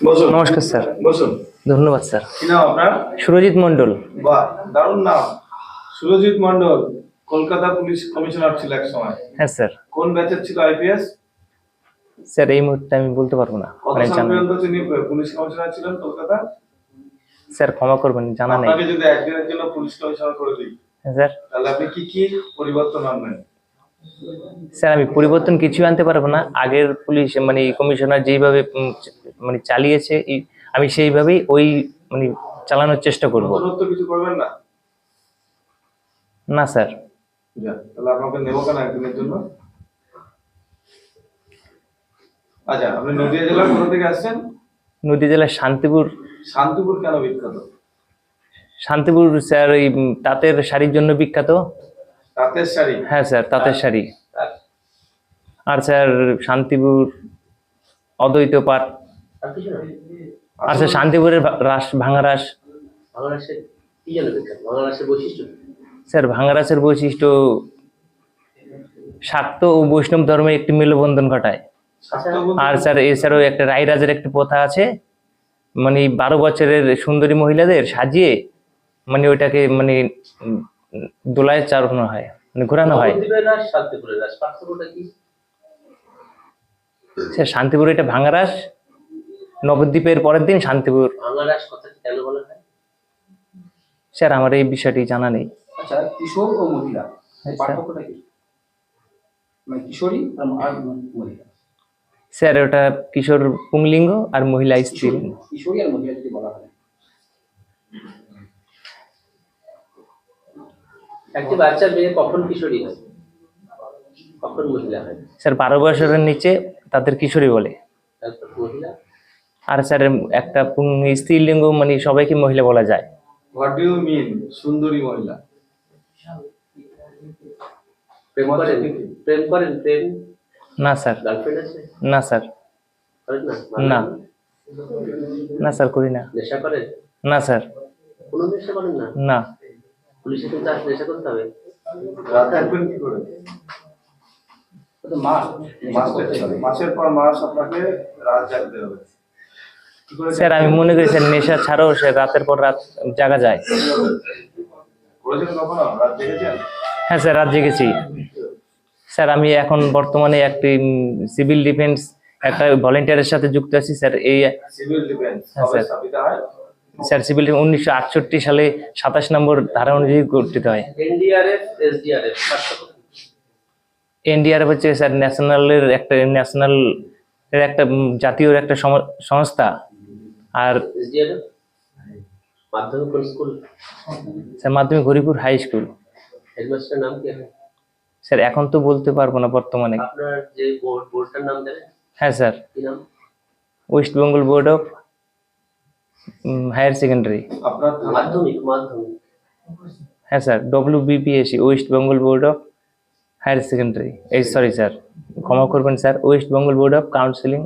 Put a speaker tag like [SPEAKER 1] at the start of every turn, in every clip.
[SPEAKER 1] বসুন।
[SPEAKER 2] নমস্কার স্যার।
[SPEAKER 1] বসুন।
[SPEAKER 2] ধন্যবাদ স্যার।
[SPEAKER 1] কি নাম আপনার?
[SPEAKER 2] সুরজিৎ মন্ডল।
[SPEAKER 1] বাহ, দারুণ নাম। সুরজিৎ মন্ডল কলকাতা পুলিশ কমিশনার ছিল এক সময়।
[SPEAKER 2] হ্যাঁ স্যার।
[SPEAKER 1] কোন ব্যাচের ছিল আইপিএস?
[SPEAKER 2] স্যার এই মুহূর্তে আমি বলতে পারবো না।
[SPEAKER 1] কত সাল পর্যন্ত তিনি পুলিশ কমিশনার ছিলেন কলকাতা?
[SPEAKER 2] স্যার ক্ষমা করবেন, জানা নেই।
[SPEAKER 1] আপনাকে যদি একদিনের জন্য পুলিশ কমিশনার করে দিই,
[SPEAKER 2] হ্যাঁ স্যার।
[SPEAKER 1] তাহলে আপনি কি কি পরিবর্তন আনবেন?
[SPEAKER 2] স্যার আমি পরিবর্তন কিছু আনতে পারবো না। আগের পুলিশ মানে কমিশনার যেইভাবে মানে চালিয়েছে আমি সেইভাবেই ওই মানে চালানোর চেষ্টা করব।
[SPEAKER 1] নতুনত্ব কিছু করবেন না?
[SPEAKER 2] না স্যার।
[SPEAKER 1] তাহলে আপনাকে নেব কেন একদিনের জন্য? আচ্ছা, আপনি নদিয়া জেলার কোথা থেকে আসছেন?
[SPEAKER 2] নদী জেলার শান্তিপুর।
[SPEAKER 1] শান্তিপুর কেন বিখ্যাত?
[SPEAKER 2] শান্তিপুর স্যার ওই তাঁতের শাড়ির জন্য বিখ্যাত।
[SPEAKER 1] তাঁতের শাড়ি?
[SPEAKER 2] হ্যাঁ স্যার, তাঁতের শাড়ি। আর স্যার শান্তিপুর অদ্বৈত পাঠ। আর স্যার শান্তিপুরের রাস, ভাঙা রাস। স্যার ভাঙা রাসের বৈশিষ্ট্য শাক্ত ও বৈষ্ণব ধর্মে একটি মেলবন্ধন ঘটায়। আর স্যার এছাড়াও একটা রায়রাজের একটা প্রথা আছে, মানে 12 বছরের সুন্দরী মহিলাদের সাজিয়ে মানে ওইটাকে মানে দোলায় চালানো হয়, মানে ঘোরানো হয়। স্যার শান্তিপুর এটা ভাঙা রাস, নবদ্বীপের পরের দিন শান্তিপুর। স্যার আমার এই বিষয়টি জানা নেই।
[SPEAKER 3] আচ্ছা, কিশোর ও মহিলা পার্থক্যটা কি? মানে কিশোরী আর মহিলা।
[SPEAKER 2] স্যার ওটা কিশোর পুংলিঙ্গ আর মহিলা স্ত্রীলিঙ্গ।
[SPEAKER 3] কিশোরী আর মহিলা যদি বলা হয়,
[SPEAKER 4] একটি বাচ্চা মেয়ে কখন কিশোরী হয়, কখন মহিলা হয়?
[SPEAKER 2] স্যার 12 বছরের নিচে তাদের কিশোরী বলে। আর স্যার একটা স্ত্রীলিঙ্গ মানে সবাইকে মহিলা বলা যায়।
[SPEAKER 1] হোয়াট ডু ইউ মিন সুন্দরী মহিলা?
[SPEAKER 4] প্রেম করেন? প্রেম?
[SPEAKER 2] না স্যার।
[SPEAKER 4] গার্লফ্রেন্ড আছে?
[SPEAKER 2] না স্যার।
[SPEAKER 4] করেন না?
[SPEAKER 2] না। না স্যার, করি না।
[SPEAKER 4] নেশা করেন?
[SPEAKER 2] না স্যার।
[SPEAKER 4] কোনো নেশা করেন না?
[SPEAKER 2] না।
[SPEAKER 4] পুলিশে কিন্তু নেশা করতে হবে।
[SPEAKER 1] রাত থাকবেন কি করে? মাসের পর মাস আপনাকে রাত জাগতে হবে।
[SPEAKER 2] স্যার আমি মনে করি স্যার নেশা ছাড়াও সে রাতের পর রাত জাগা যায়।
[SPEAKER 1] করেছেন কখনো রাত জেগেছেন?
[SPEAKER 2] হ্যাঁ স্যার, রাত জেগেছি। স্যার আমি এখন বর্তমানে একটি সিভিল ডিফেন্স একটা ভলেন্টিয়ারের সাথে যুক্ত আছি স্যার। এই
[SPEAKER 1] সিভিল ডিফেন্স
[SPEAKER 2] হ্যাঁ
[SPEAKER 1] কবে
[SPEAKER 2] স্যার।
[SPEAKER 1] স্থাপিত হয়?
[SPEAKER 2] স্যার সিভিল 1968 সালে 27 নম্বর ধারা অনুযায়ী গঠিত হয়।
[SPEAKER 4] এনডিআরএফ, এসডিআরএফ
[SPEAKER 2] এনডিআরএফ হচ্ছে স্যার ন্যাশনালের একটা জাতীয় একটা সংস্থা। আর
[SPEAKER 4] এসডিআরএফ মাধ্যমিক কোন স্কুল?
[SPEAKER 2] স্যার মাধ্যমিক হরিপুর হাই স্কুল।
[SPEAKER 4] হেডমাস্টার নাম কি?
[SPEAKER 2] স্যার এখন তো বলতে পারবো না বর্তমানে।
[SPEAKER 4] আপনার যে বোর্ডটার নাম জানেন?
[SPEAKER 2] হ্যাঁ স্যার,
[SPEAKER 4] কি নাম?
[SPEAKER 2] West Bengal board of higher secondary.
[SPEAKER 1] আপনার
[SPEAKER 4] মাধ্যমিক?
[SPEAKER 2] হ্যাঁ sir, WBPSC, West Bengal board of higher secondary. এই সরি স্যার, ক্ষমা করবেন স্যার, West Bengal board of counselling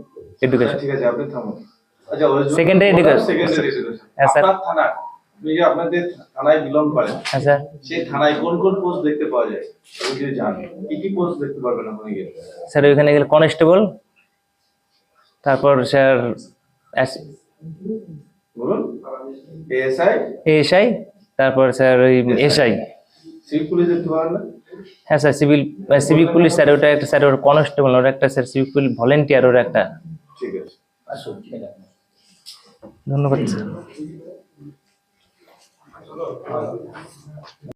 [SPEAKER 2] education.
[SPEAKER 1] ঠিক আছে, আপনি থামুন। আচ্ছা,
[SPEAKER 2] সেকেন্ডারি এডুকেশন।
[SPEAKER 1] হ্যাঁ স্যার। আপনার থানা, আপনি যে আপনাদের থানায় বিলং করেন,
[SPEAKER 2] হ্যাঁ স্যার।
[SPEAKER 1] সেই থানায় কোন কোন পোস্ট দেখতে পাওয়া যায় আপনি যদি জানেন, কি কি পোস্ট দেখতে পারবেন আপনি গিয়ে?
[SPEAKER 2] স্যার ওইখানে গেলে কনস্টেবল, তারপর স্যার
[SPEAKER 1] বলুন। এএসআই?
[SPEAKER 2] এএসআই, তারপর স্যার ওই এসআই।
[SPEAKER 1] সিভিল পুলিশ দেখতে পারেন না?
[SPEAKER 2] হ্যাঁ স্যার, সিভিক পুলিশ স্যার, ওটা একটা স্যার, ওর কনস্টেবল, ওর একটা স্যার সিভিক পুলিশ ভলেন্টিয়ার, ওর একটা।
[SPEAKER 1] ঠিক আছে,
[SPEAKER 3] আসুন।
[SPEAKER 2] ধন্যবাদ স্যার।